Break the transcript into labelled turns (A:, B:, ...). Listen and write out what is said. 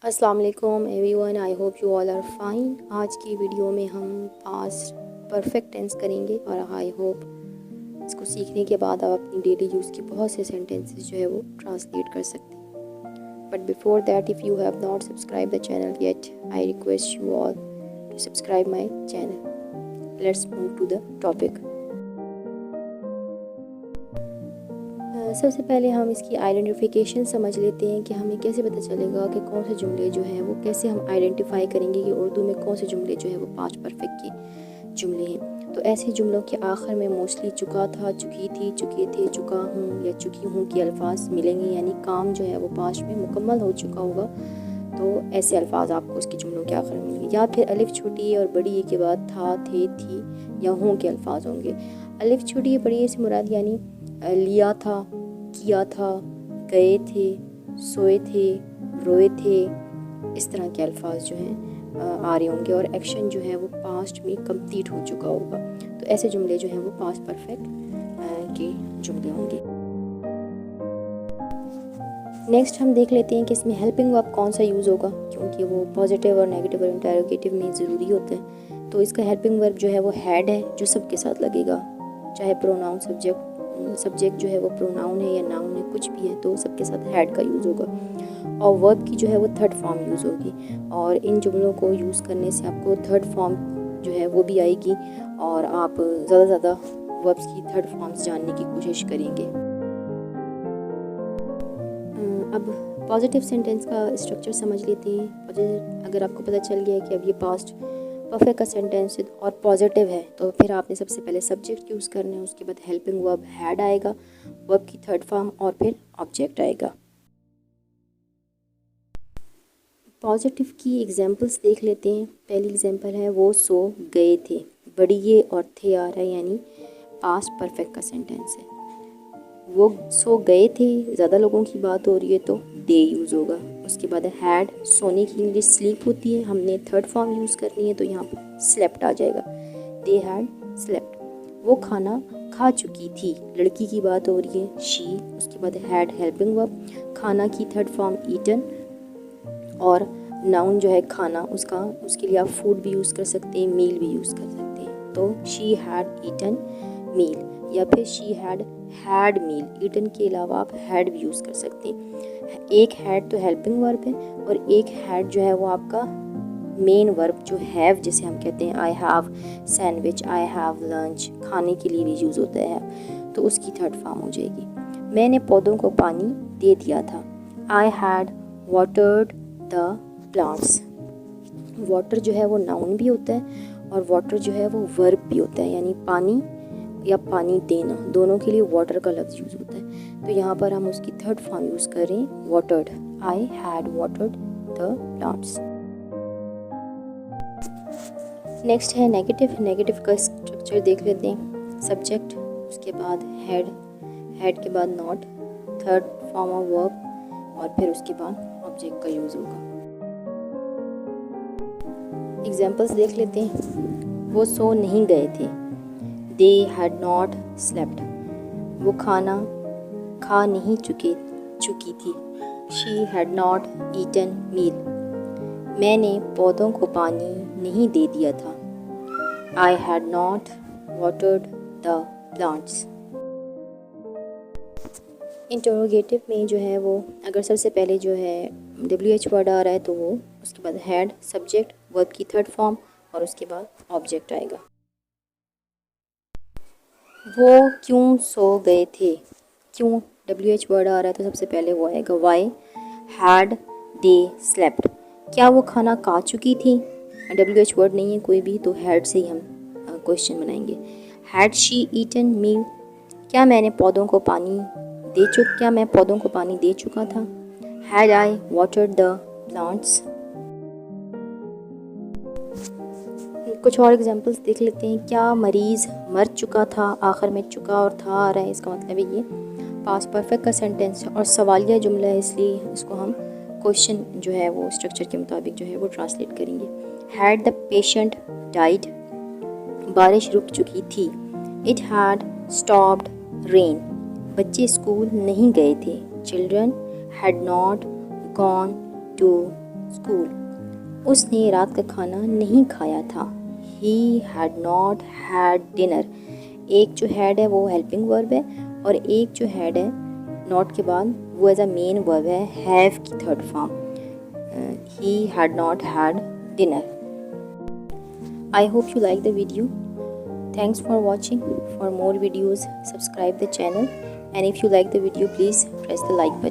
A: अस्सलाम वालेकुम everyone, I hope you all are fine. आज की वीडियो में हम पास्ट परफेक्ट टेंस करेंगे और आई होप इसको सीखने के बाद आप अपनी डेली यूज़ की बहुत से सेंटेंसेस जो है वो ट्रांसलेट कर सकते हैं। But before that, if you have not subscribe the channel yet, I request you all to subscribe my channel. Let's move to the topic. सबसे पहले हम इसकी आइडेंटिफिकेशन समझ लेते हैं कि हमें कैसे पता चलेगा कि कौन से जुमले जो हैं वो कैसे हम आइडेंटिफाई करेंगे कि उर्दू में कौन से जुमले जो है वो पास्ट परफेक्ट के जुमले हैं। तो ऐसे जुमलों के आखिर में मोस्टली चुका था, चुकी थी, चुके थे, चुका हूँ या चुकी हूँ के अल्फाज मिलेंगे, यानी काम जो है वो पास्ट में मुकम्मल हो चुका होगा। तो ऐसे अल्फाज आपको उसके जुमलों के आखिर में मिलेंगे। या फिर अलिफ छोटी और बड़ी ए के बाद था, थे, थी या हूँ के अल्फाज होंगे। अलिफ छोटी बड़ी ए से मुराद यानी लिया था, किया था, गए थे, सोए थे, रोए थे, इस तरह के अल्फाज जो हैं आ रहे होंगे और एक्शन जो है वो पास्ट में कंप्लीट हो चुका होगा। तो ऐसे जुमले जो हैं वो पास्ट परफेक्ट के जुमले होंगे। नेक्स्ट हम देख लेते हैं कि इसमें हेल्पिंग वर्ब कौन सा यूज़ होगा, क्योंकि वो पॉजिटिव और नेगेटिव और इंटरोगेटिव में ज़रूरी होते हैं। तो इसका हेल्पिंग वर्ब जो है वो हैड है, जो सबके साथ लगेगा, चाहे प्रोनाउन सब्जेक्ट जो है वो प्रोनाउन है या नाउन है, कुछ भी है तो सबके साथ हैड का यूज़ होगा। और वर्ब की जो है वो थर्ड फॉर्म यूज़ होगी और इन जुमलों को यूज़ करने से आपको थर्ड फॉर्म जो है वो भी आएगी और आप ज़्यादा से ज़्यादा वर्ब्स की थर्ड फॉर्म्स जानने की कोशिश करेंगे। अब पॉजिटिव सेंटेंस का स्ट्रक्चर समझ लेते हैं। अगर आपको पता चल गया है कि अब ये पास्ट परफेक्ट का सेंटेंस और पॉजिटिव है तो फिर आपने सबसे पहले सब्जेक्ट यूज़ करना है, उसके बाद हेल्पिंग वर्ब हैड आएगा, वर्ब की थर्ड फॉर्म और फिर ऑब्जेक्ट आएगा। पॉजिटिव की एग्जांपल्स देख लेते हैं। पहली एग्जांपल है वो सो गए थे, बड़ी ये और थे आ रहा है यानी पास्ट परफेक्ट का सेंटेंस है। वो सो गए थे, ज़्यादा लोगों की बात हो रही है तो दे यूज़ होगा। उसके बाद हैड, सोने की इंग्लिश स्लीप होती है, हमने थर्ड फॉर्म यूज़ करनी है तो यहाँ पर स्लेप्ट आ जाएगा, दे हैड स्लेप्ट। वो खाना खा चुकी थी, लड़की की बात हो रही है, शी। उसके बाद हैड हेल्पिंग वर्ब, खाना की थर्ड फॉर्म ईटन और नाउन जो है खाना, उसके लिए आप फूड भी यूज़ कर सकते हैं, मील भी यूज़ कर सकते हैं। तो शी हैड ईटन मील या फिर शी हैड मील, ईटन के अलावा आप हैड भी यूज़ कर सकते हैं। एक हैड तो हेल्पिंग वर्ब है और एक हैड जो है वो आपका मेन वर्ब जो हैव जिसे हम कहते हैं, I have sandwich, I have lunch, खाने के लिए भी यूज़ होता है तो उसकी थर्ड फॉर्म हो जाएगी। मैंने पौधों को पानी दे दिया था, I had watered the plants. Water जो है वो नाउन भी होता है और वाटर जो है वो वर्ब भी होता है, यानी पानी या पानी देना, दोनों के लिए वाटर का लफ्ज़ यूज़ होता है। तो यहाँ पर हम उसकी थर्ड फॉर्म यूज़ करें watered, I had watered the plants. Next है नेगेटिव। नेगेटिव का स्ट्रक्चर देख लेते हैं। सब्जेक्ट, उसके बाद हैड, हैड के बाद not, third form of verb और फिर उसके बाद ऑब्जेक्ट का यूज़ होगा। एग्जाम्पल्स देख लेते हैं। वो सो नहीं गए थे, दे हैड नॉट स्लेप्ट। वो खाना खा नहीं चुकी थी, शी हैड नॉट ईटन मील। मैंने पौधों को पानी नहीं दे दिया था, I had not watered the plants. Interrogative में जो है वो अगर सबसे पहले जो है WH वर्ड आ रहा है तो वो उसके बाद हैड, सब्जेक्ट, वर्ब की थर्ड फॉर्म और उसके बाद ऑब्जेक्ट आएगा। वो क्यों सो गए थे, क्यों WH वर्ड आ रहा है तो सबसे पहले वो आएगा, वाई हैड दे स्लेप्ट। क्या वो खाना खा चुकी थी, WH वर्ड नहीं है कोई भी तो हैड से ही हम क्वेश्चन बनाएंगे। हैड शी ईटन मील, क्या मैं पौधों को पानी दे चुका था, had I watered the plants. कुछ और एग्जांपल्स देख लेते हैं। क्या मरीज़ मर चुका था, आखिर में चुका और था आ रहा है, इसका मतलब है ये पास्ट परफेक्ट का सेंटेंस है और सवालिया जुमला है, इसलिए इसको हम क्वेश्चन जो है वो स्ट्रक्चर के मुताबिक जो है वो ट्रांसलेट करेंगे। हैड द पेशेंट डाइड, बारिश रुक चुकी थी, इट हैड स्टॉप्ड रेन। बच्चे स्कूल नहीं गए थे, children had not gone to school. उसने रात का खाना नहीं खाया था। He had not had dinner। एक जो had है वो हेल्पिंग वर्ब है और एक जो had है नॉट के बाद वो एज अ मेन वर्ब है हैव की third form. He had not had dinner। I hope you like the video। Thanks for watching। For more videos, subscribe the channel, and if you like the video, please press the like button।